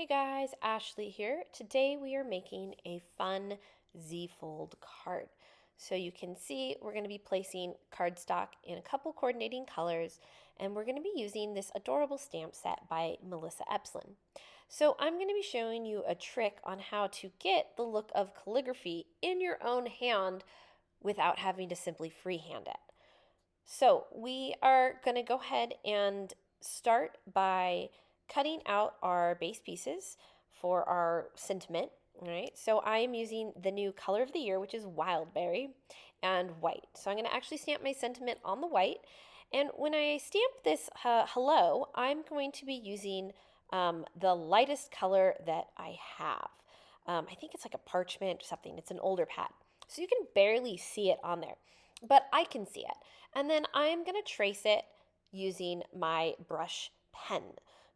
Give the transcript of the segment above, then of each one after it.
Hey guys, Ashley here. Today we are making a fun Z-fold card. So you can see we're going to be placing cardstock in a couple coordinating colors, and we're going to be using this adorable stamp set by Melissa Epslin. So I'm going to be showing you a trick on how to get the look of calligraphy in your own hand without having to simply freehand it. So we are going to go ahead and start by cutting out our base pieces for our sentiment. All right, so I am using the new color of the year, which is Wildberry, and white. So I'm going to actually stamp my sentiment on the white. And when I stamp this hello, I'm going to be using the lightest color that I have. I think it's like a parchment or something. It's an older pad. So you can barely see it on there, but I can see it. And then I'm going to trace it using my brush pen.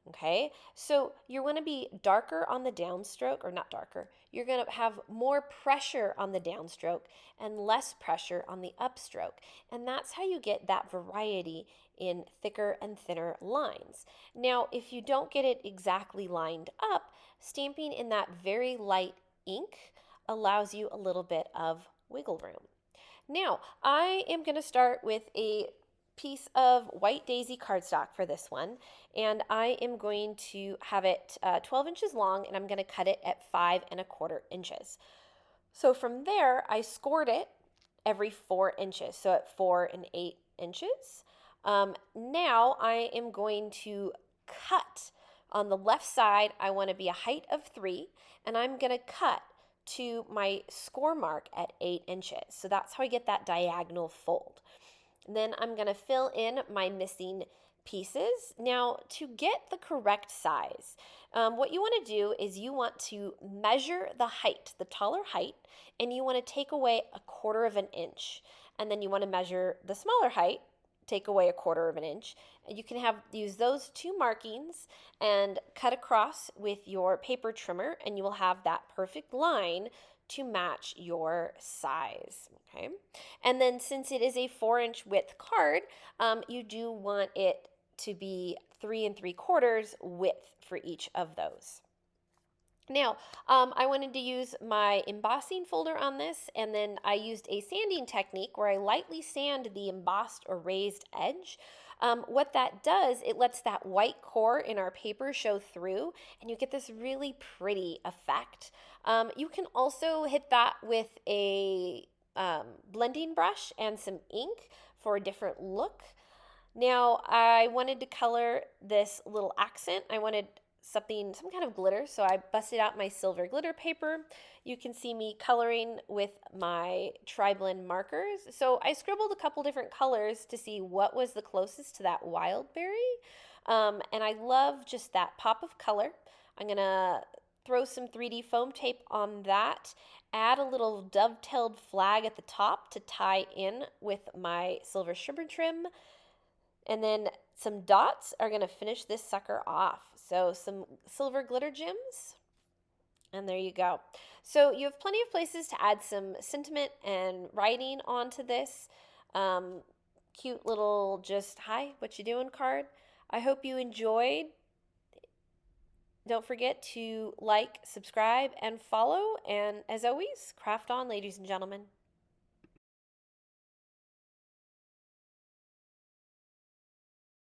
Okay, so you're going to be darker on the downstroke, or not darker, you're going to have more pressure on the downstroke and less pressure on the upstroke. And that's how you get that variety in thicker and thinner lines. Now, if you don't get it exactly lined up, stamping in that very light ink allows you a little bit of wiggle room. Now, I am going to start with a piece of white daisy cardstock for this one, and I am going to have it 12 inches long, and I'm going to cut it at 5¼ inches. So from there, I scored it every 4 inches, so at 4 and 8 inches. Now I am going to cut on the left side. I want to be a height of 3, and I'm going to cut to my score mark at 8 inches. So that's how I get that diagonal fold. Then I'm going to fill in my missing pieces. Now, to get the correct size, what you want to do is you want to measure the height, the taller height, and you want to take away 1/4 inch. And then you want to measure the smaller height, take away 1/4 inch. And you can use those two markings and cut across with your paper trimmer, and you will have that perfect line to match your size. Okay, and then since it is a 4-inch width card, you do want it to be 3 3/4 width for each of those. Now, I wanted to use my embossing folder on this, and then I used a sanding technique where I lightly sand the embossed or raised edge. What that does, it lets that white core in our paper show through, and you get this really pretty effect. You can also hit that with a blending brush and some ink for a different look. Now, I wanted to color this little accent. I wanted some kind of glitter, so I busted out my silver glitter paper. You can see me coloring with my tri-blend markers. So I scribbled a couple different colors to see what was the closest to that Wildberry. And I love just that pop of color. I'm gonna throw some 3D foam tape on that, add a little dovetailed flag at the top to tie in with my silver shimmer trim, and then some dots are going to finish this sucker off. So some silver glitter gems, and there you go. So you have plenty of places to add some sentiment and writing onto this cute little just hi, what you doing card. I hope you enjoyed. Don't forget to like, subscribe, and follow. And as always, craft on, ladies and gentlemen.